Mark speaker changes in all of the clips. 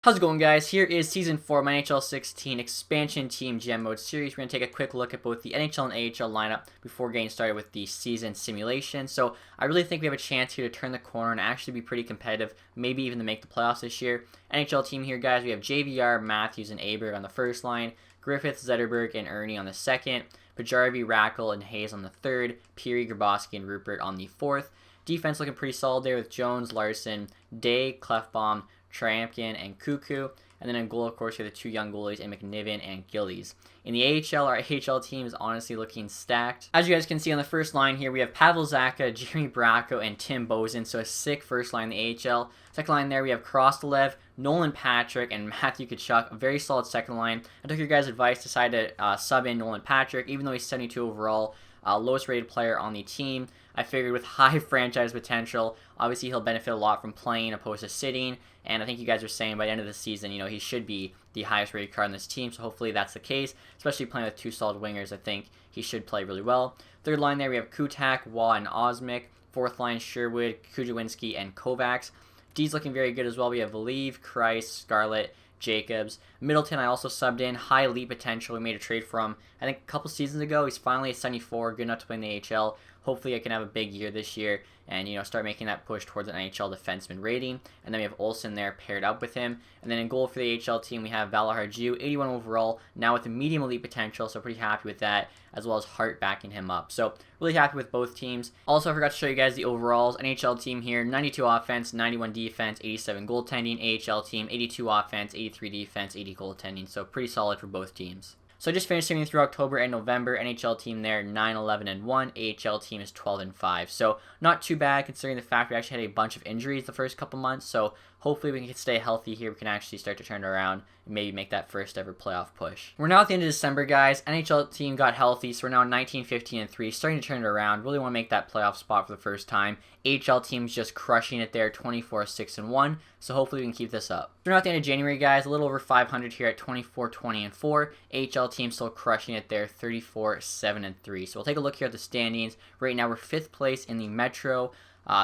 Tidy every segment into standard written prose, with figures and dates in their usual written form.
Speaker 1: How's it going, guys? Here is Season 4 of my NHL 16 Expansion Team Gem Mode series. We're going to take a quick look at both the NHL and AHL lineup before getting started with the season simulation. So I really think we have a chance here to turn the corner and actually be pretty competitive, maybe even to make the playoffs this year. NHL team here, guys, we have JVR, Matthews, and Aberg on the first line, Griffith, Zetterberg, and Ernie on the second, Pajaravi, Rackle, and Hayes on the third, Peary, Grabowski, and Rupert on the fourth. Defense looking pretty solid there with Jones, Larson, Day, Clefbaum, Trampkin, and Cuckoo. And then in goal, of course, we have the two young goalies in McNiven and Gillies. In the AHL, our AHL team is honestly looking stacked. As you guys can see on the first line here, we have Pavel Zacha, Jeremy Bracco, and Tim Bozen. So a sick first line in the AHL. Second line there, we have Krostalev, Nolan Patrick, and Matthew Tkachuk. A very solid second line. I took your guys' advice, decided to sub in Nolan Patrick, even though he's 72 overall. Lowest rated player on the team. I figured with high franchise potential, obviously he'll benefit a lot from playing opposed to sitting, and I think you guys are saying by the end of the season, he should be the highest rated card on this team, so hopefully that's the case, especially playing with two solid wingers. I think he should play really well. Third line there, we have Kutak, Waugh, and Osmic. Fourth line, Sherwood, Kujawinski, and Kovacs. D's looking very good as well. We have Valieve, Kreis, Scarlett, Jacobs. Middleton, I also subbed in. High elite potential. We made a trade from, I think, a couple seasons ago. He's finally a 74, good enough to play in the AHL. Hopefully I can have a big year this year and, start making that push towards an NHL defenseman rating. And then we have Olsen there paired up with him. And then in goal for the AHL team, we have Valahar-Ju, 81 overall, now with a medium elite potential, so pretty happy with that, as well as Hart backing him up. So really happy with both teams. Also, I forgot to show you guys the overalls. NHL team here, 92 offense, 91 defense, 87 goaltending. AHL team, 82 offense, 83 defense, 80 goaltending. So pretty solid for both teams. So just finished streaming through October and November. NHL team there, 9-11-1. AHL team is 12-5. So not too bad considering the fact we actually had a bunch of injuries the first couple months. So hopefully we can stay healthy here. We can actually start to turn it around and maybe make that first ever playoff push. We're now at the end of December, guys. NHL team got healthy, so we're now 19-15-3, starting to turn it around. Really want to make that playoff spot for the first time. AHL team's just crushing it there, 24-6-1. So hopefully we can keep this up. We're now at the end of January, guys. A little over 500 here at 24-20-4. AHL team still crushing it there, 34-7-3. So we'll take a look here at the standings. Right now we're 5th place in the Metro.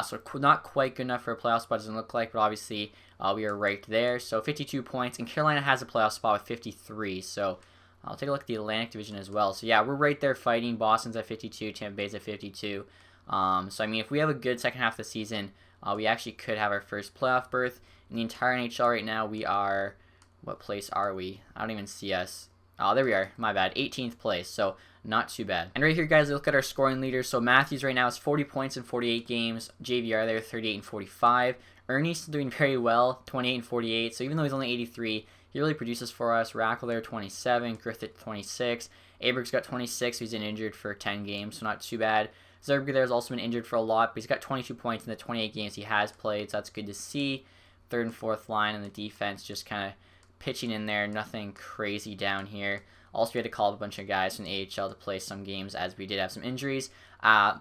Speaker 1: So not quite good enough for a playoff spot, doesn't look like, but obviously we are right there. So 52 points, and Carolina has a playoff spot with 53. So I'll take a look at the Atlantic Division as well. So yeah, we're right there fighting. Boston's at 52, Tampa Bay's at 52. So I mean, if we have a good second half of the season, we actually could have our first playoff berth. In the entire NHL right now, we are, what place are we? I don't even see us. Oh, there we are. My bad. 18th place. So not too bad. And right here, guys, look at our scoring leaders. So Matthews right now is 40 points in 48 games. JVR there, 38 and 45. Ernie's still doing very well, 28 and 48. So even though he's only 83, he really produces for us. Rackle there, 27. Griffith, 26. Aberg's got 26. He's been injured for 10 games, so not too bad. Zerber there has also been injured for a lot, but he's got 22 points in the 28 games he has played, so that's good to see. Third and fourth line and the defense just kind of pitching in there, nothing crazy down here. Also, we had to call up a bunch of guys from the AHL to play some games as we did have some injuries.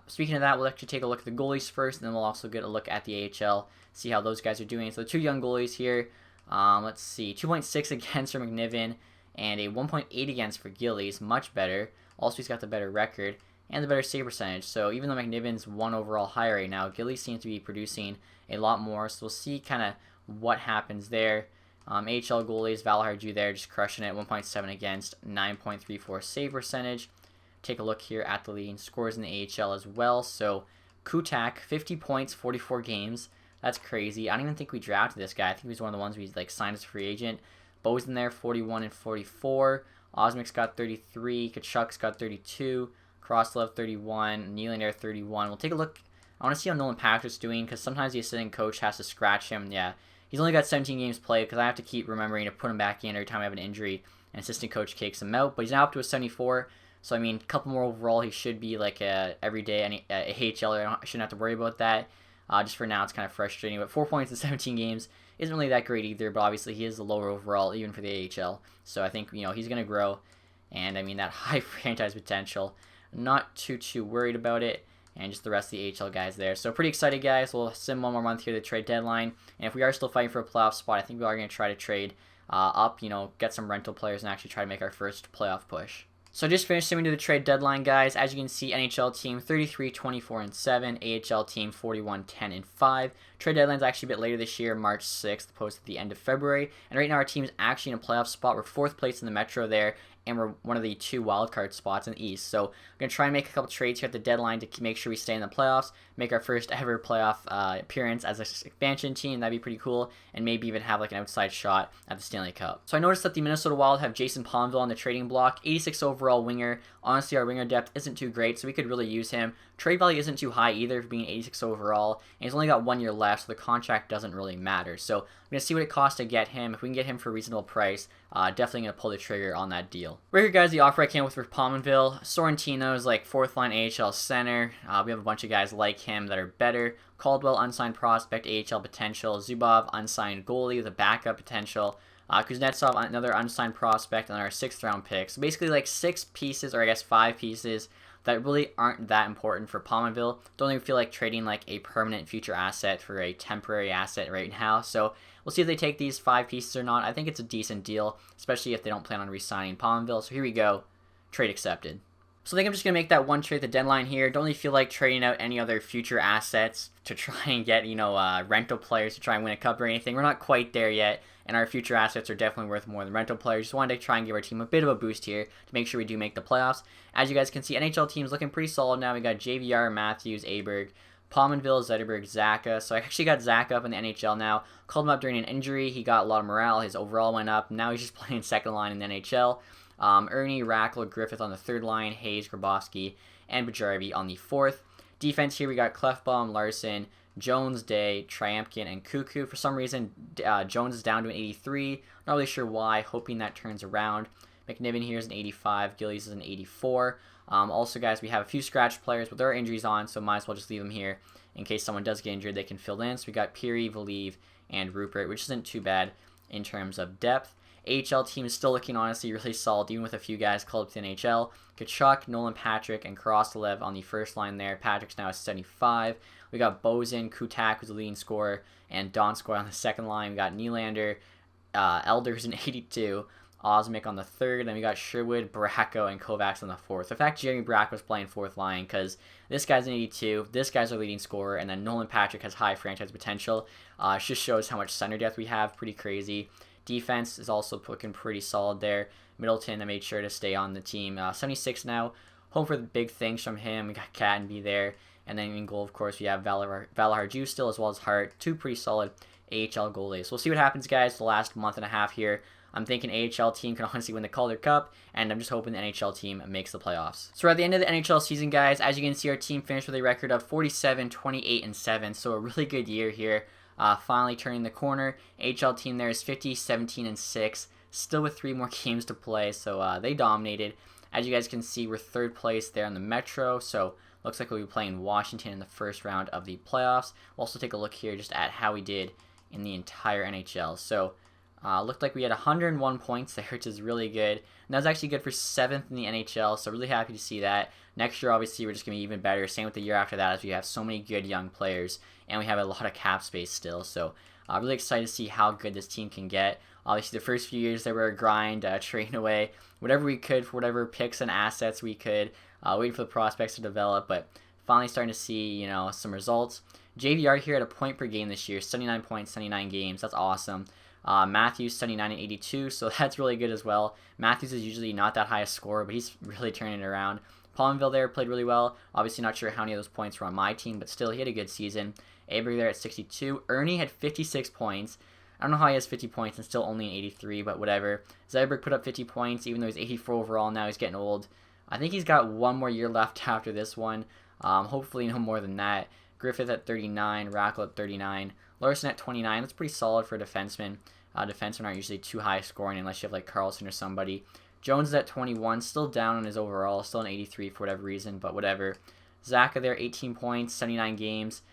Speaker 1: Speaking of that, we'll actually take a look at the goalies first, and then we'll also get a look at the AHL, see how those guys are doing. So the two young goalies here, let's see, 2.6 against for McNiven, and a 1.8 against for Gillies, much better. Also, he's got the better record and the better save percentage. So even though McNiven's 1 overall high right now, Gillies seems to be producing a lot more. So we'll see kind of what happens there. AHL goalies, Valahar-Ju there, just crushing it, 1.7 against, 9.34 save percentage. Take a look here at the leading scores in the AHL as well. So Kutak, 50 points, 44 games. That's crazy. I don't even think we drafted this guy. I think he was one of the ones we signed as a free agent. Bozen there, 41 and 44. Osmic's got 33. Kachuk's got 32. Krostalev 31. Nylander 31. We'll take a look. I want to see how Nolan Patrick's doing because sometimes the assistant coach has to scratch him. Yeah, he's only got 17 games played because I have to keep remembering to put him back in every time I have an injury. And assistant coach kicks him out, but he's now up to a 74. So I mean, a couple more overall, he should be like a everyday AHLer. I shouldn't have to worry about that. Just for now, it's kind of frustrating. But 4 points in 17 games isn't really that great either. But obviously, he is the lower overall even for the AHL. So I think he's gonna grow, and I mean that high franchise potential. Not too worried about it. And just the rest of the AHL guys there. So pretty excited, guys. We'll sim one more month here, the trade deadline. And if we are still fighting for a playoff spot, I think we are going to try to trade up, get some rental players and actually try to make our first playoff push. So just finished simming to the trade deadline, guys. As you can see, NHL team 33, 24, and 7. AHL team 41, 10, and 5. Trade deadline's actually a bit later this year, March 6th, opposed to the end of February. And right now our team is actually in a playoff spot. We're 4th place in the Metro there, and we're one of the 2 wildcard spots in the East. So we're going to try and make a couple trades here at the deadline to make sure we stay in the playoffs, make our first ever playoff appearance as an expansion team. That'd be pretty cool, and maybe even have like an outside shot at the Stanley Cup. So I noticed that the Minnesota Wild have Jason Palmville on the trading block, 86 overall winger. Honestly, our winger depth isn't too great, so we could really use him. Trade value isn't too high either for being 86 overall, and he's only got 1 year left, so the contract doesn't really matter. So I'm going to see what it costs to get him. If we can get him for a reasonable price, definitely going to pull the trigger on that deal. Right here, guys, the offer I came with for Palmville. Sorrentino is like 4th line AHL center. We have a bunch of guys like him that are better. Caldwell, unsigned prospect, AHL potential. Zubov, unsigned goalie with a backup potential. Kuznetsov, another unsigned prospect, and our 6th round pick. So basically like 6 pieces, or I guess 5 pieces, that really aren't that important for Palmville. Don't even feel like trading like a permanent future asset for a temporary asset right now. So we'll see if they take these 5 pieces or not. I think it's a decent deal, especially if they don't plan on re-signing Palmville. So here we go. Trade accepted. So I think I'm just going to make that one trade at the deadline here. Don't really feel like trading out any other future assets to try and get, rental players to try and win a cup or anything. We're not quite there yet, and our future assets are definitely worth more than rental players. Just wanted to try and give our team a bit of a boost here to make sure we do make the playoffs. As you guys can see, NHL team's looking pretty solid now. We got JVR, Matthews, Aberg, Palmanville, Zetterberg, Zaka. So I actually got Zaka up in the NHL now. Called him up during an injury. He got a lot of morale. His overall went up. Now he's just playing second line in the NHL. Ernie, Rackle, Griffith on the 3rd line, Hayes, Grabowski, and Bajarvi on the 4th. Defense here, we got Clefbaum, Larson, Jones, Day, Triumpkin, and Cuckoo. For some reason, Jones is down to an 83. Not really sure why. Hoping that turns around. McNiven here is an 85. Gillies is an 84. Also, guys, we have a few scratch players, but there are injuries on, so might as well just leave them here. In case someone does get injured, they can fill in. So we got Peary, Valiv, and Rupert, which isn't too bad in terms of depth. AHL team is still looking honestly really solid, even with a few guys called up to the NHL. Kachuk, Nolan Patrick, and Krostalev on the 1st line there. Patrick's now at 75. We got Bozen, Kutak, who's the leading scorer, and Donskoy on the 2nd line. We got Nylander, Elders an 82, Osmic on the 3rd, then we got Sherwood, Bracco, and Kovacs on the 4th. In fact, Jeremy Bracco's playing 4th line because this guy's an 82, this guy's our leading scorer, and then Nolan Patrick has high franchise potential. It just shows how much center depth we have, pretty crazy. Defense is also looking pretty solid there. Middleton, I made sure to stay on the team. 76 now. Home for the big things from him. We got Cattenby there. And then in goal, of course, we have Valahar still, as well as Hart. 2 pretty solid AHL goalies. So we'll see what happens, guys, the last month and a half here. I'm thinking AHL team can honestly win the Calder Cup, and I'm just hoping the NHL team makes the playoffs. So we're at the end of the NHL season, guys. As you can see, our team finished with a record of 47, 28, and 7. So a really good year here. Finally turning the corner. AHL team there is 50, 17, and 6. Still with 3 more games to play, so they dominated. As you guys can see, we're 3rd place there in the Metro, so looks like we'll be playing Washington in the 1st round of the playoffs. We'll also take a look here just at how we did in the entire NHL. So looked like we had 101 points there, which is really good. And that was actually good for 7th in the NHL, so really happy to see that. Next year, obviously, we're just going to be even better. Same with the year after that, as we have so many good young players, and we have a lot of cap space still. So really excited to see how good this team can get. Obviously, the first few years, they were a grind, trading away whatever we could for whatever picks and assets we could, waiting for the prospects to develop, but finally starting to see, some results. JVR here at a point per game this year, 79 points, 79 games. That's awesome. Matthews, 79 and 82, so that's really good as well. Matthews is usually not that high a scorer, but he's really turning it around. Palmville there played really well. Obviously not sure how many of those points were on my team, but still, he had a good season. Aberg there at 62. Ernie had 56 points. I don't know how he has 50 points and still only an 83, but whatever. Zetterberg put up 50 points, even though he's 84 overall. Now he's getting old. I think he's got 1 more year left after this one. Hopefully no more than that. Griffith at 39. Rackle at 39. Larson at 29. That's pretty solid for a defenseman. Defensemen aren't usually too high scoring unless you have like Carlson or somebody. Jones is at 21, still down on his overall, still an 83 for whatever reason, but whatever. Zaka there, 18 points, 79 games.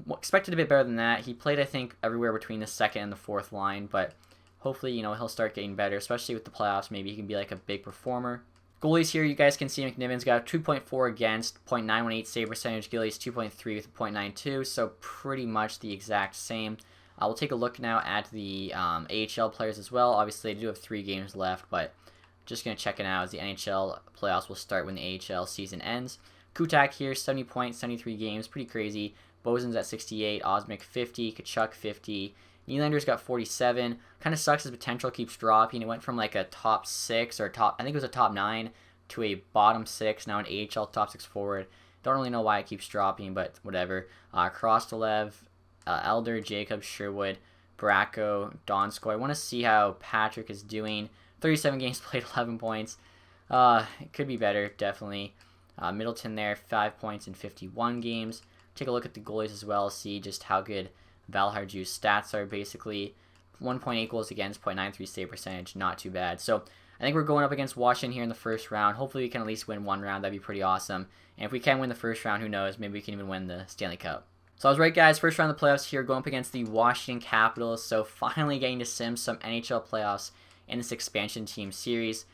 Speaker 1: Expected a bit better than that. He played, I think, everywhere between the 2nd and the 4th line, but hopefully, he'll start getting better, especially with the playoffs. Maybe he can be like a big performer. Goalies here, you guys can see McNiven's got 2.4 against, .918 save percentage. Gillies 2.3 with .92, so pretty much the exact same. We'll take a look now at the AHL players as well. Obviously, they do have 3 games left, but Just going to check it out as the NHL playoffs will start when the AHL season ends. Kutak here, 70 points, 73 games, pretty crazy. Bozen's at 68, Osmic 50, Kachuk 50. Nylander's got 47. Kind of sucks his potential keeps dropping. It went from like a top 6 or I think it was a top 9 to a bottom 6, now an AHL top 6 forward. Don't really know why it keeps dropping, but whatever. Krostalev, Elder, Jacobs, Sherwood, Bracco, Donskoy. I want to see how Patrick is doing. 37 games played, 11 points. It could be better, definitely. Middleton there, 5 points in 51 games. Take a look at the goalies as well, see just how good Valharju's stats are. Basically 1.8 goals against, .93 save percentage, not too bad. So I think we're going up against Washington here in the first round. Hopefully we can at least win one round. That'd be pretty awesome. And if we can win the first round, who knows, maybe we can even win the Stanley Cup. So I was right, guys. First round of the playoffs here, going up against the Washington Capitals. So finally getting to sim some NHL playoffs in this expansion team series.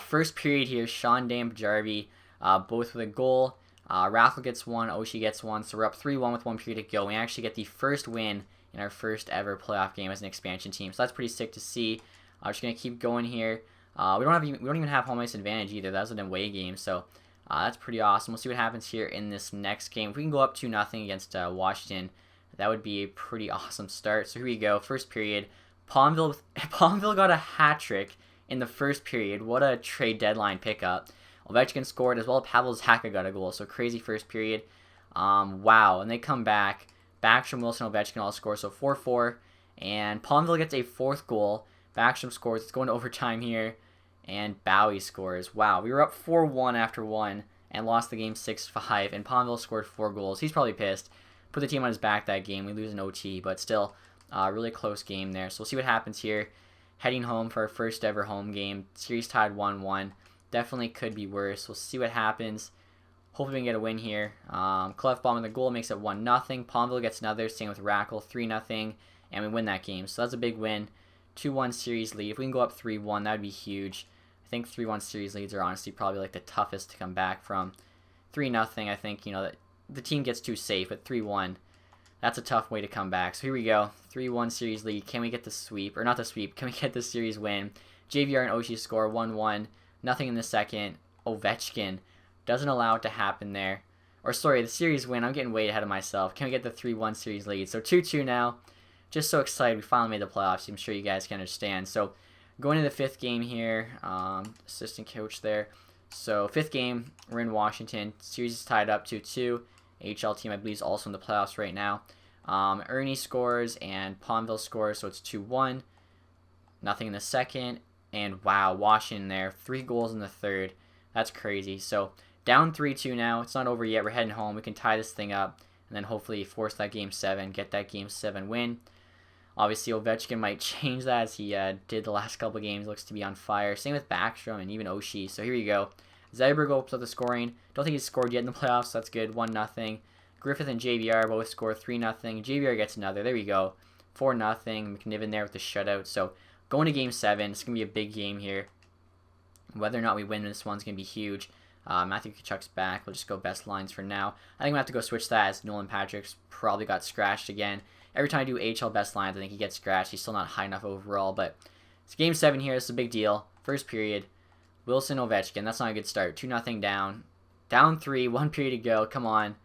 Speaker 1: First period here, Sean Day and Jarvie, both with a goal. Raffle gets one, Oshie gets one, so we're up 3-1 with 1 period to go. We actually get the first win in our first ever playoff game as an expansion team, so that's pretty sick to see. I'm just gonna keep going here. We don't even have home ice advantage either. That was an away game, so that's pretty awesome. We'll see what happens here in this next game. If we can go up 2-0 against Washington, that would be a pretty awesome start. So here we go, first period. Palmville got a hat trick in the first period. What a trade deadline pickup. Ovechkin scored as well. Pavel Zacha got a goal. So crazy first period. Wow. And they come back. Backstrom, Wilson, Ovechkin all score. So 4-4. And Palmville gets a fourth goal. Backstrom scores. It's going to overtime here. And Bowie scores. Wow. We were up 4-1 after 1 and lost the game 6-5. And Palmville scored 4 goals. He's probably pissed. Put the team on his back that game. We lose an OT. But still, really close game there. So we'll see what happens here. Heading home for our first ever home game. Series tied 1-1. Definitely could be worse. We'll see what happens. Hopefully we can get a win here. Clefbaum in the goal makes it 1-0. Palmville gets another. Same with Rackle, 3-0. And we win that game. So that's a big win. 2-1 series lead. If we can go up 3-1, that would be huge. I think 3-1 series leads are honestly probably like the toughest to come back from. 3-0, I think, that the team gets too safe. But 3-1, that's a tough way to come back. So here we go. 3-1 series lead. Can we get the sweep? Or not the sweep. Can we get the series win? JVR and Oshie score 1-1. Nothing in the second. Ovechkin doesn't allow it to happen there. Or sorry, the series win. I'm getting way ahead of myself. Can we get the 3-1 series lead? So 2-2 now. Just so excited. We finally made the playoffs. I'm sure you guys can understand. So going to the fifth game here. Assistant coach there. So fifth game. We're in Washington. Series is tied up 2-2. AHL team, I believe, is also in the playoffs right now. Ernie scores and Palmville scores. So it's 2-1. Nothing in the second. And wow, Washington there. 3 goals in the third. That's crazy. So down 3-2 now. It's not over yet. We're heading home. We can tie this thing up. And then hopefully force that Game 7. Get that Game 7 win. Obviously, Ovechkin might change that as he did the last couple games. Looks to be on fire. Same with Backstrom and even Oshie. So here you go. Zyberg opens up the scoring. Don't think he's scored yet in the playoffs. So that's good. 1-0. Griffith and JVR both score 3-0. JVR gets another. There we go. 4-0. McNiven there with the shutout. So going to Game 7, it's going to be a big game here. Whether or not we win this one's going to be huge. Matthew Kachuk's back. We'll just go best lines for now. I think we have to go switch that as Nolan Patrick's probably got scratched again. Every time I do AHL best lines, I think he gets scratched. He's still not high enough overall, but it's Game 7 here. This is a big deal. First period. Wilson, Ovechkin. That's not a good start. 2-0 down. Down 3. 1 period to go. Come on.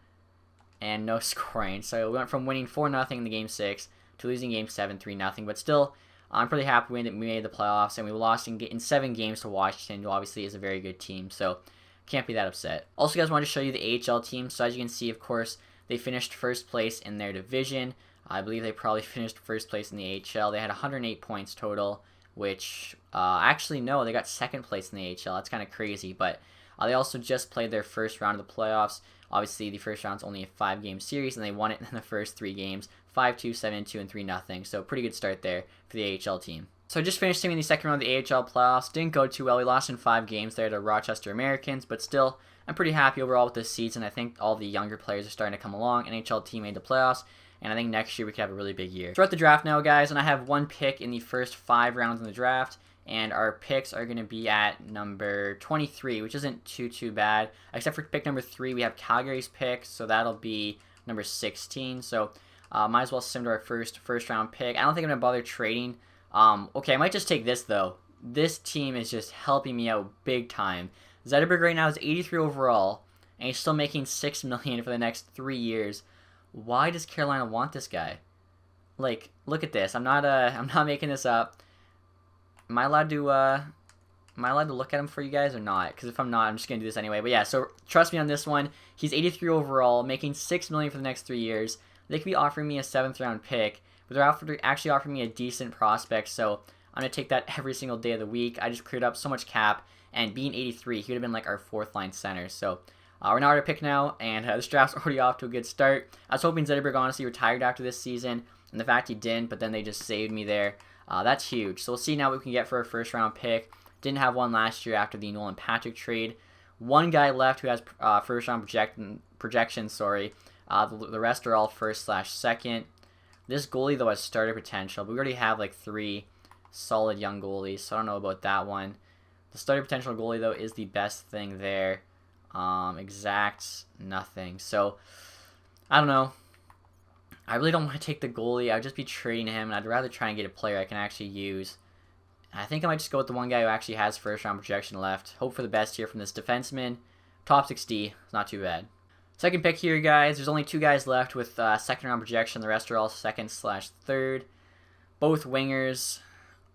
Speaker 1: And no scoring. So we went from winning 4-0 in the Game 6 to losing Game 7 3-0. But still, I'm pretty happy we made the playoffs, and we lost in 7 games to Washington, who obviously is a very good team, so can't be that upset. Also, guys, wanted to show you the AHL team. So as you can see, of course, they finished first place in their division. I believe they probably finished first place in the AHL. They had 108 points total, which, actually, no, they got second place in the AHL. That's kind of crazy, but they also just played their first round of the playoffs. Obviously, the first round's only a 5-game series, and they won it in the first 3 games. 5-2, 7-2, and 3-0. So pretty good start there for the AHL team. So I just finished simming the second round of the AHL playoffs. Didn't go too well. We lost in 5 games there to Rochester Americans, but still, I'm pretty happy overall with this season. I think all the younger players are starting to come along. NHL team made the playoffs, and I think next year we could have a really big year. So we're at the draft now, guys, and I have 1 pick in the first 5 rounds in the draft, and our picks are going to be at number 23, which isn't too bad. Except for pick number 3, we have Calgary's pick, so that'll be number 16. So might as well sim to our first round pick. I don't think I'm going to bother trading. Okay, I might just take this, though. This team is just helping me out big time. Zetterberg right now is 83 overall, and he's still making $6 million for the next 3 years. Why does Carolina want this guy? Like, look at this. I'm not making this up. Am I allowed to look at him for you guys or not? Because if I'm not, I'm just gonna do this anyway. But yeah, so trust me on this one. He's 83 overall, making $6 million for the next 3 years. They could be offering me a 7th round pick, but they're actually offering me a decent prospect. So I'm gonna take that every single day of the week. I just cleared up so much cap, and being 83, he would have been like our 4th line center. So we're now at our pick now, and this draft's already off to a good start. I was hoping Zetterberg honestly retired after this season, and the fact he didn't, but then they just saved me there. That's huge. So we'll see now what we can get for a 1st round pick. Didn't have one last year after the Nolan Patrick trade. One guy left who has 1st round projections. Sorry, the rest are all 1st/2nd. This goalie though has starter potential, but we already have like 3 solid young goalies, so I don't know about that one. The starter potential goalie though is the best thing there. Exact nothing. So I don't know. I really don't want to take the goalie. I'd just be trading him, and I'd rather try and get a player I can actually use. I think I might just go with the one guy who actually has 1st round projection left. Hope for the best here from this defenseman. TacTixHD, it's not too bad. 2nd pick here, guys. There's only 2 guys left with 2nd round projection. The rest are all 2nd/3rd. Both wingers.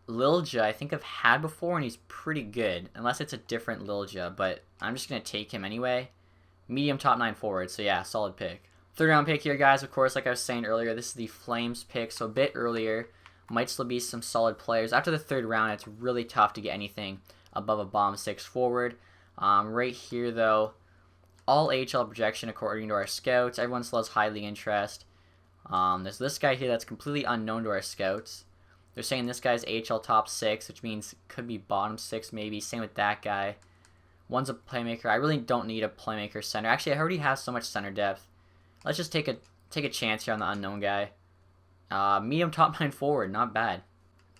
Speaker 1: Lilja, I think I've had before, and he's pretty good. Unless it's a different Lilja, but I'm just going to take him anyway. Medium top 9 forward, so yeah, solid pick. 3rd round pick here, guys. Of course, like I was saying earlier, this is the Flames pick, so a bit earlier. Might still be some solid players. After the 3rd round, it's really tough to get anything above a bottom 6 forward. Right here, though, all AHL projection according to our scouts. Everyone still has high league interest. There's this guy here that's completely unknown to our scouts. They're saying this guy's AHL top 6, which means could be bottom 6 maybe. Same with that guy. One's a playmaker. I really don't need a playmaker center. Actually, I already have so much center depth. Let's just take a chance here on the unknown guy. Medium top 9 forward, not bad.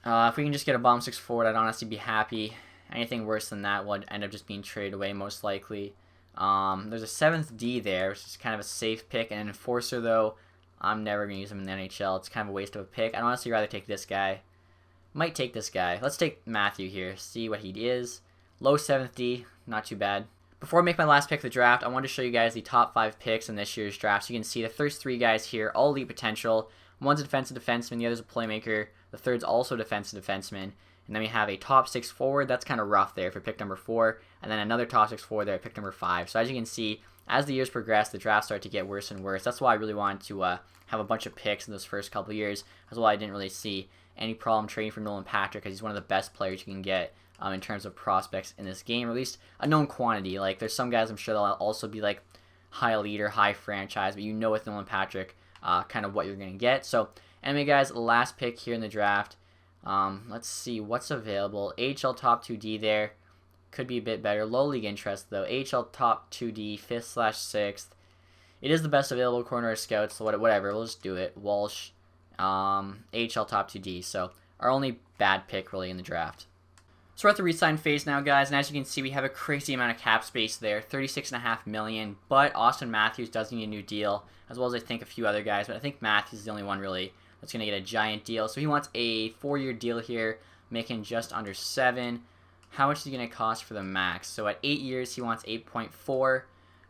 Speaker 1: If we can just get a bottom 6 forward, I'd honestly be happy. Anything worse than that would end up just being traded away most likely. There's a 7th D there, which is kind of a safe pick. And an enforcer, though, I'm never going to use him in the NHL. It's kind of a waste of a pick. I'd honestly rather take this guy. Might take this guy. Let's take Matthew here, see what he is. Low 7th D, not too bad. Before I make my last pick of the draft, I wanted to show you guys the top 5 picks in this year's draft. So you can see the first 3 guys here, all elite potential. One's a defensive defenseman, the other's a playmaker. The third's also a defensive defenseman. And then we have a top 6 forward. That's kind of rough there for pick number 4. And then another top 6 forward there at pick number 5. So as you can see, as the years progress, the draft started to get worse and worse. That's why I really wanted to have a bunch of picks in those first couple of years. That's why I didn't really see any problem trading for Nolan Patrick, because he's one of the best players you can get in terms of prospects in this game, or at least a known quantity. Like, there's some guys I'm sure they'll also be like high elite or high franchise, but you know with Nolan Patrick kind of what you're going to get. So anyway, guys, last pick here in the draft. Let's see what's available. AHL top 2D there. Could be a bit better. Low league interest, though. AHL top 2D, 5th/6th. It is the best available corner scouts, so whatever. We'll just do it. Walsh, AHL top 2D. So our only bad pick, really, in the draft. So we're at the re-sign phase now, guys, and as you can see, we have a crazy amount of cap space there, $36.5 million, but Austin Matthews does need a new deal, as well as I think a few other guys, but I think Matthews is the only one, really, that's going to get a giant deal. So he wants a 4-year deal here, making just under 7. How much is he going to cost for the max? So at 8 years, he wants 8.4.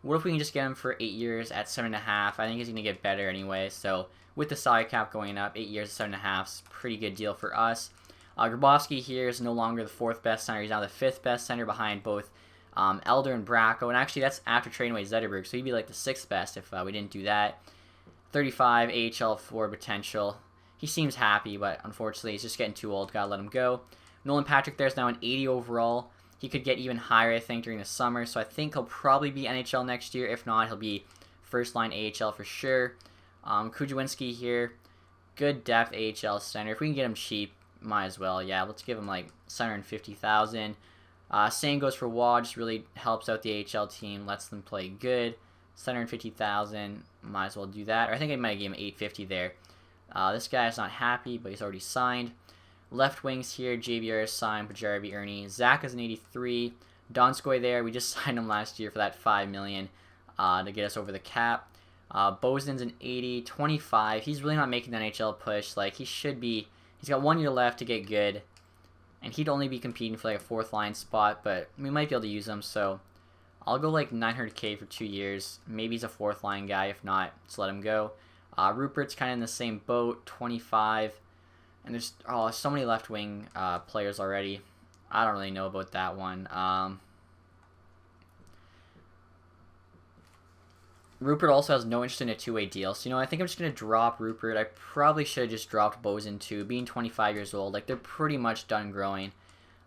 Speaker 1: What if we can just get him for 8 years at 7.5? I think he's going to get better anyway, so with the salary cap going up, 8 years at 7.5 is a pretty good deal for us. Grabowski here is no longer the 4th best center. He's now the 5th best center behind both Elder and Bracco. And actually, that's after trading away Zetterberg. So he'd be like the 6th best if we didn't do that. 35 AHL forward potential. He seems happy, but unfortunately, he's just getting too old. Gotta let him go. Nolan Patrick there's now an 80 overall. He could get even higher, I think, during the summer. So I think he'll probably be NHL next year. If not, he'll be first-line AHL for sure. Kujawinski here. Good depth AHL center. If we can get him cheap, might as well. Yeah, let's give him like $750,000. Same goes for Wall. Just really helps out the AHL team, lets them play good. $750,000. Might as well do that. Or I think I might give him $850 there. This guy's not happy, but he's already signed. Left wings here. JVR is signed. Pajarabi, Ernie. Zach is an 83. Donskoy there. We just signed him last year for that $5 million to get us over the cap. Bozin's an 80. 25. He's really not making the NHL push. Like, he should be. He's got 1 year left to get good. And he'd only be competing for like a 4th line spot, but we might be able to use him, so I'll go like 900k for 2 years. Maybe he's a 4th line guy. If not, just let him go. Rupert's kind of in the same boat, 25. And there's so many left wing players already. I don't really know about that one. Rupert also has no interest in a 2-way deal. So, I think I'm just going to drop Rupert. I probably should have just dropped Bozen too. Being 25 years old, like, they're pretty much done growing.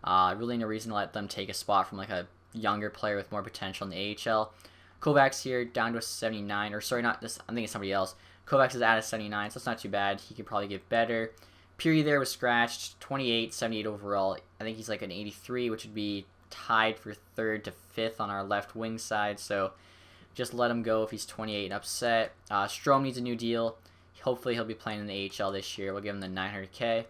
Speaker 1: Really no reason to let them take a spot from, like, a younger player with more potential in the AHL. Kovacs here down to a 79. Or, sorry, not this. I'm thinking somebody else. Kovacs is at a 79, so that's not too bad. He could probably get better. Peary there was scratched. 28, 78 overall. I think he's like an 83, which would be tied for 3rd to 5th on our left wing side. So, just let him go if he's 28 and upset. Strome needs a new deal. Hopefully he'll be playing in the AHL this year. We'll give him the 900k.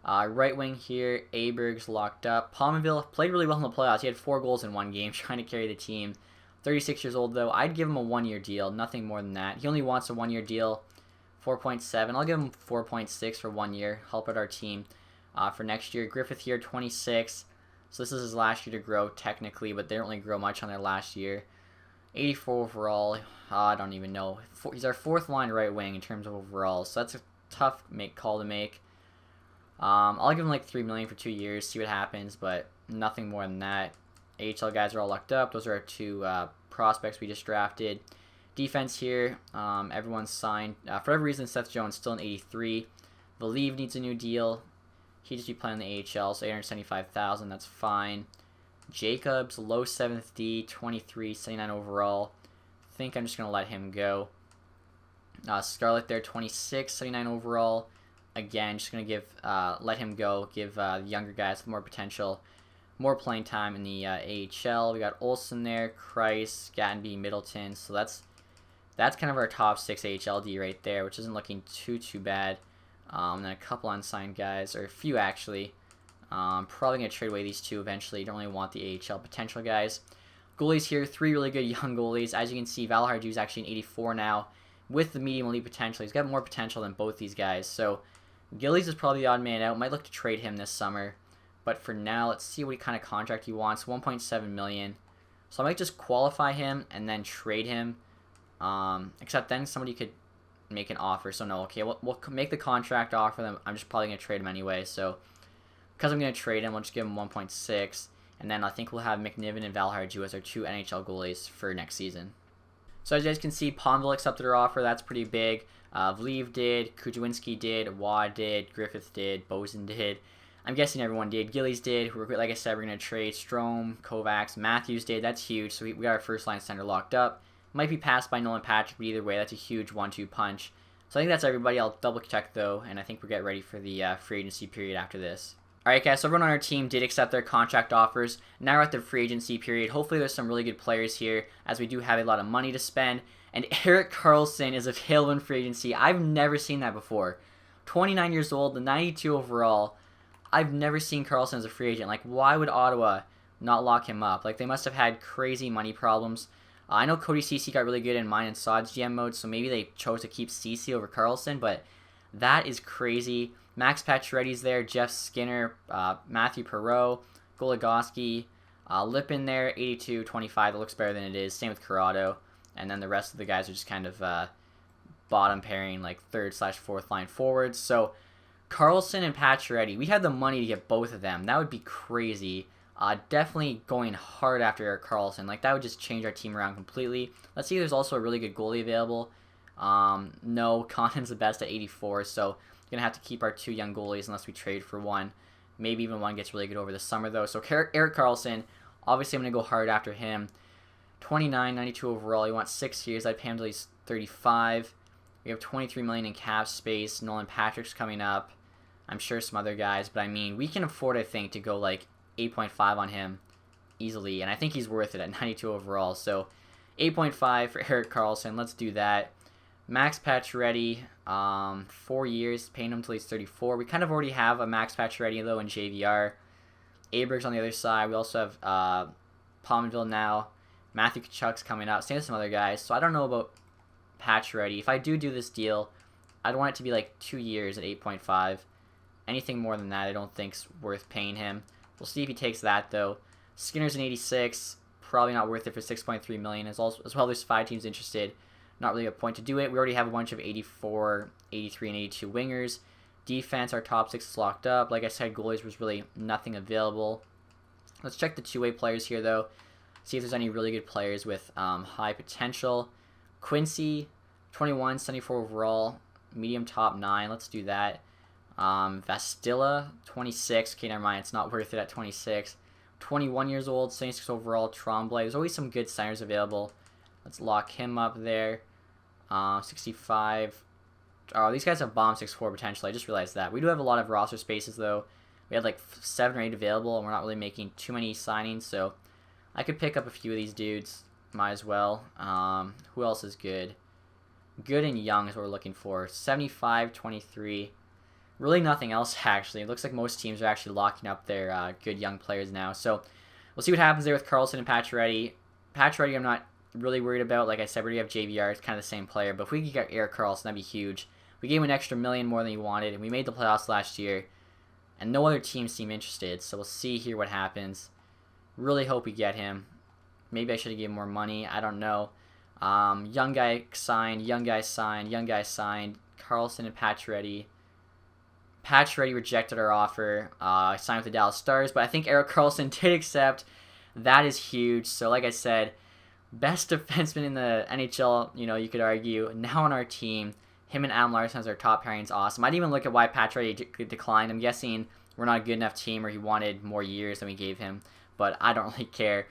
Speaker 1: Right wing here, Aberg's locked up. Palmerville played really well in the playoffs. He had 4 goals in 1 game, trying to carry the team. 36 years old though. I'd give him a 1-year deal, nothing more than that. He only wants a 1-year deal, 4.7. I'll give him 4.6 for 1 year. Help out our team for next year. Griffith here, 26. So this is his last year to grow technically, but they don't really grow much on their last year. 84 overall. I don't even know. He's our 4th line right wing in terms of overall, so that's a tough call to make. I'll give him like $3 million for 2 years, see what happens, but nothing more than that. AHL guys are all locked up. Those are our 2 prospects we just drafted. Defense here, everyone's signed. For whatever reason, Seth Jones still an 83. Valieve needs a new deal. He'd just be playing the AHL, so $875,000. That's fine. Jacobs, low 7th D, 23, 79 overall. Think I'm just going to let him go. Scarlett there, 26, 79 overall. Again, just going to let him go. Give younger guys more potential, more playing time in the AHL. We got Olsen there, Kreis, Gattenby, Middleton. So that's kind of our top 6 AHL D right there, which isn't looking too bad. And then a couple unsigned guys, or a few actually. Probably going to trade away these 2 eventually. Don't really want the AHL potential guys. Goalies here, 3 really good young goalies. As you can see, Valharju is actually an 84 now with the medium elite potential. He's got more potential than both these guys. So Gillies is probably the odd man out. Might look to trade him this summer. But for now, let's see what kind of contract he wants. 1.7 million. So I might just qualify him and then trade him. Except then somebody could make an offer. So no, okay, we'll make the contract offer. Then I'm just probably going to trade him anyway. So because I'm going to trade him, we'll just give him 1.6. And then I think we'll have McNiven and Valharju as our 2 NHL goalies for next season. So as you guys can see, Palmville accepted our offer. That's pretty big. Vlive did, Kujawinski did, Waugh did, Griffith did, Bozen did. I'm guessing everyone did. Gillies did. Like I said, we're going to trade Strome, Kovacs, Matthews did. That's huge. So we got our first line center locked up. Might be passed by Nolan Patrick, but either way, that's a huge 1-2 punch. So I think that's everybody. I'll double check though, and I think we'll get ready for the free agency period after this. Alright guys, so everyone on our team did accept their contract offers. Now we're at the free agency period. Hopefully there's some really good players here, as we do have a lot of money to spend. And Erik Karlsson is available in free agency. I've never seen that before. 29 years old, the 92 overall. I've never seen Karlsson as a free agent. Like, why would Ottawa not lock him up? Like, they must have had crazy money problems. I know Cody Ceci got really good in mine and Sod's GM mode, so maybe they chose to keep Ceci over Karlsson, but that is crazy. Max Pacioretty's there, Jeff Skinner, Matthew Perreault, Goligoski, Lippin there, 82-25. That looks better than it is. Same with Corrado. And then the rest of the guys are just kind of bottom pairing, like 3rd/4th line forwards. So Karlsson and Pacioretty, we had the money to get both of them. That would be crazy. Definitely going hard after Erik Karlsson. Like, that would just change our team around completely. Let's see if there's also a really good goalie available. No, Condon's the best at 84, so going to have to keep our 2 young goalies unless we trade for one. Maybe even one gets really good over the summer, though. So Erik Karlsson, obviously I'm going to go hard after him. 29, 92 overall. He wants 6 years. I'd pay him till he's 35. We have 23 million in cap space. Nolan Patrick's coming up. I'm sure some other guys, but I mean, we can afford, I think, to go like 8.5 on him easily, and I think he's worth it at 92 overall. So 8.5 for Erik Karlsson. Let's do that. Max Pacioretty, 4 years, paying him until he's 34. We kind of already have a Max Pacioretty, though, in JVR. Aberg's on the other side. We also have Palmerville now. Matthew Tkachuk's coming out. Same as some other guys. So I don't know about Pacioretty. If I do this deal, I'd want it to be like 2 years at 8.5. Anything more than that I don't think's worth paying him. We'll see if he takes that, though. Skinner's an 86. Probably not worth it for $6.3 million. As well, there's 5 teams interested. Not really a point to do it. We already have a bunch of 84, 83, and 82 wingers. Defense, our top 6 is locked up. Like I said, goalies was really nothing available. Let's check the two-way players here, though. See if there's any really good players with high potential. Quincy, 21, 74 overall. Medium top 9. Let's do that. Vastila, 26. Okay, never mind. It's not worth it at 26. 21 years old, 76 overall. Tremblay. There's always some good signers available. Let's lock him up there. 65. Oh, these guys have bomb 6'4" potential. I just realized that. We do have a lot of roster spaces, though. We had like 7 or 8 available, and we're not really making too many signings, so I could pick up a few of these dudes. Might as well. Who else is good? Good and young is what we're looking for. 75, 23. Really nothing else, actually. It looks like most teams are actually locking up their good young players now. So we'll see what happens there with Carlson and Pacioretty. Pacioretty I'm not really worried about. Like I said, we already have JVR. It's kind of the same player. But if we could get Erik Karlsson, that'd be huge. We gave him an extra $1 million more than he wanted, and we made the playoffs last year. And no other teams seem interested. So we'll see here what happens. Really hope we get him. Maybe I should have given more money. I don't know. Young guy signed. Young guy signed. Young guy signed. Karlsson and Pacioretty. Pacioretty rejected our offer. Signed with the Dallas Stars. But I think Erik Karlsson did accept. That is huge. So like I said, best defenseman in the NHL, you could argue, now on our team. Him and Adam Larsson as our top pairing is awesome. I'd even look at why Pacioretty declined. I'm guessing we're not a good enough team, or he wanted more years than we gave him. But I don't really care.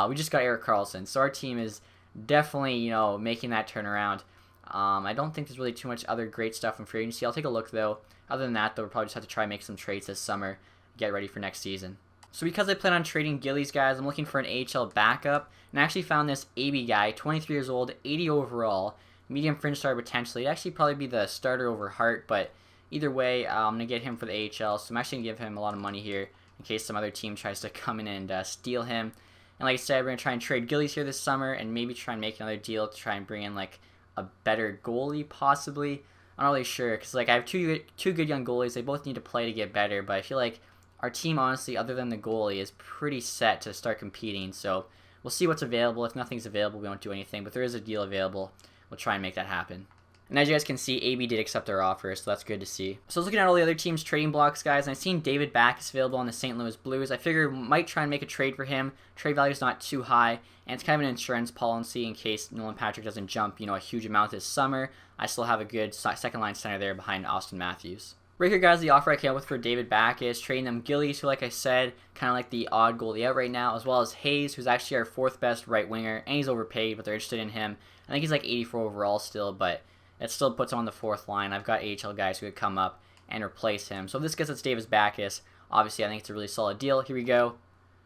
Speaker 1: We just got Erik Karlsson. So our team is definitely, making that turnaround. I don't think there's really too much other great stuff in free agency. I'll take a look, though. Other than that, though, we'll probably just have to try and make some trades this summer. Get ready for next season. So because I plan on trading Gillies, guys, I'm looking for an AHL backup. And I actually found this AB guy, 23 years old, 80 overall. Medium fringe starter potentially. It'd actually probably be the starter over Hart, but either way, I'm going to get him for the AHL. So I'm actually going to give him a lot of money here in case some other team tries to come in and steal him. And like I said, we're going to try and trade Gillies here this summer and maybe try and make another deal to try and bring in like a better goalie possibly. I'm not really sure because like I have two good young goalies. They both need to play to get better, but I feel like our team, honestly, other than the goalie, is pretty set to start competing. So we'll see what's available. If nothing's available, we won't do anything, but there is a deal available. We'll try and make that happen. And as you guys can see, AB did accept our offer, so that's good to see. So I was looking at all the other teams' trading blocks, guys, and I've seen David Backes available on the St. Louis Blues. I figured we might try and make a trade for him. Trade value is not too high, and it's kind of an insurance policy in case Nolan Patrick doesn't jump, a huge amount this summer. I still have a good second-line center there behind Austin Matthews. Right here, guys, the offer I came up with for David Backes, trading them Gillies, who, like I said, kind of like the odd goalie out right now, as well as Hayes, who's actually our 4th best right winger, and he's overpaid, but they're interested in him. I think he's like 84 overall still, but it still puts him on the 4th line. I've got AHL guys who could come up and replace him. So if this gets us David Backes, obviously I think it's a really solid deal. Here we go.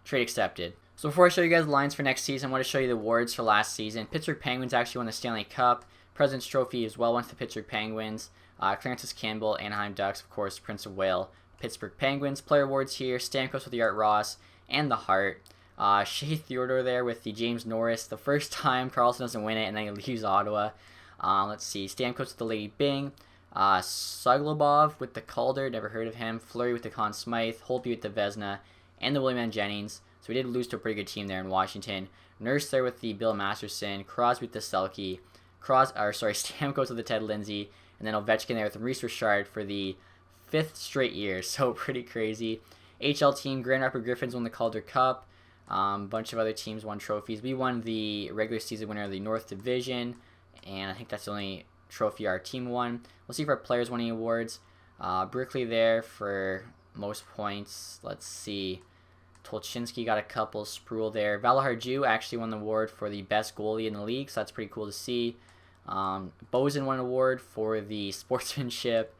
Speaker 1: Trade accepted. So before I show you guys the lines for next season, I want to show you the awards for last season. Pittsburgh Penguins actually won the Stanley Cup. President's Trophy as well went to the Pittsburgh Penguins. Clarence Campbell, Anaheim Ducks, of course, Prince of Wales, Pittsburgh Penguins. Player awards here, Stamkos with the Art Ross and the Hart. Shea Theodore there with the James Norris. The first time Karlsson doesn't win it and then he leaves Ottawa. Let's see, Stamkos with the Lady Byng. Suglobov with the Calder, never heard of him. Fleury with the Conn Smythe. Holtby with the Vezina. And the William N. Jennings. So we did lose to a pretty good team there in Washington. Nurse there with the Bill Masterson. Crosby with the Selke. Stamkos with the Ted Lindsay. And then Ovechkin there with the Maurice Richard for the 5th straight year. So pretty crazy. HL team, Grand Rapids Griffins won the Calder Cup. Bunch of other teams won trophies. We won the regular season winner of the North Division. And I think that's the only trophy our team won. We'll see if our players won any awards. Brickley there for most points. Let's see. Tolchinsky got a couple. Spruill there. Valahar actually won the award for the best goalie in the league, so that's pretty cool to see. Bozen won an award for the sportsmanship,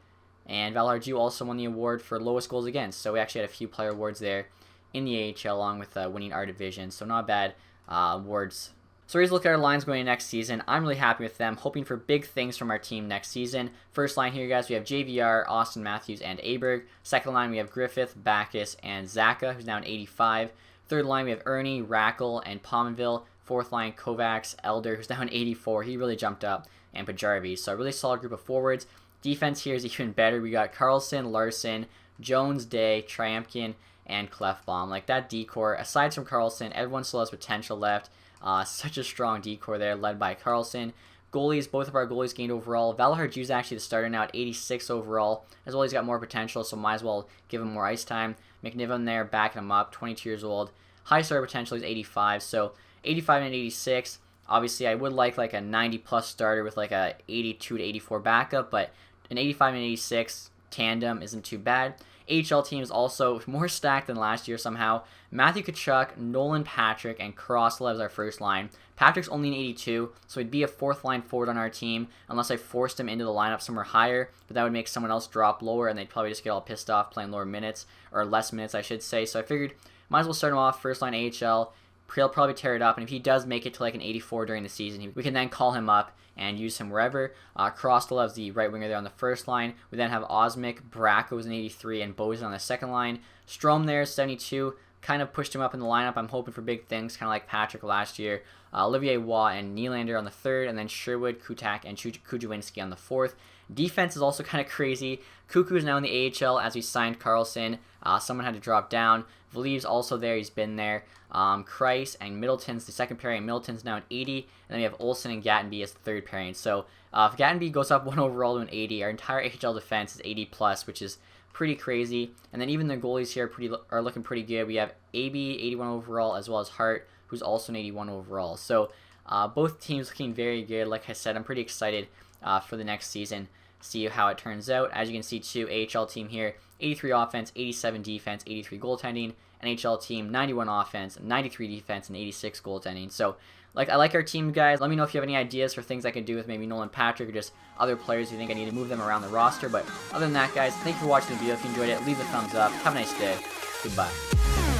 Speaker 1: and Valahar also won the award for lowest goals against. So we actually had a few player awards there in the AHL along with winning our division. So not bad awards. So here's a look at our lines going into next season. I'm really happy with them, hoping for big things from our team next season. First line here, guys, we have JVR, Austin Matthews, and Aberg. Second line, we have Griffith, Backes, and Zaka, who's now an 85. Third line, we have Ernie, Rackle, and Pominville. Fourth line, Kovacs, Elder, who's now an 84. He really jumped up. And Pajarvi. So a really solid group of forwards. Defense here is even better. We got Karlsson, Larson, Jones, Day, Triumkin, and Clefbaum. Like, that decor, aside from Carlson, everyone still has potential left. Such a strong decor there, led by Carlson. Goalies, both of our goalies gained overall. Valahar is actually the starter now at 86 overall. As well, he's got more potential, so might as well give him more ice time. McNiven there, backing him up, 22 years old. High starter potential is 85, so 85 and 86. Obviously, I would like a 90-plus starter with like a 82 to 84 backup, but an 85 and 86 tandem isn't too bad. AHL team is also more stacked than last year somehow. Matthew Tkachuk, Nolan Patrick, and Kroslev is our first line. Patrick's only an 82, so he'd be a fourth line forward on our team unless I forced him into the lineup somewhere higher, but that would make someone else drop lower, and they'd probably just get all pissed off playing lower minutes, or less minutes, I should say. So I figured might as well start him off first line AHL. He'll probably tear it up, and if he does make it to like an 84 during the season, we can then call him up and use him wherever. Krostelev's the right winger there on the first line. We then have Osmik, Bracco's an 83, and Bozen on the second line. Strome there, 72. Kind of pushed him up in the lineup. I'm hoping for big things, kind of like Patrick last year. Olivier Waugh and Nylander on the third, and then Sherwood, Kutak, and Kujawinski on the fourth. Defense is also kind of crazy. Cuckoo is now in the AHL as we signed Carlson. Someone had to drop down. Valiv's also there. He's been there. Kreis and Middleton's the second pairing. Middleton's now at 80. And then we have Olsen and Gattenby as the third pairing. So if Gattenby goes up 1 overall to an 80, our entire AHL defense is 80 plus, which is pretty crazy. And then even the goalies here are looking pretty good. We have AB 81 overall as well as Hart, who's also an 81 overall. So both teams looking very good. Like I said, I'm pretty excited for the next season. See how it turns out. As you can see too, AHL team here, 83 offense, 87 defense, 83 goaltending. NHL team, 91 offense, 93 defense, and 86 goaltending. So I like our team, guys. Let me know if you have any ideas for things I can do with maybe Nolan Patrick or just other players you think I need to move them around the roster. But other than that, guys, thank you for watching the video. If you enjoyed it, leave a thumbs up. Have a nice day. Goodbye.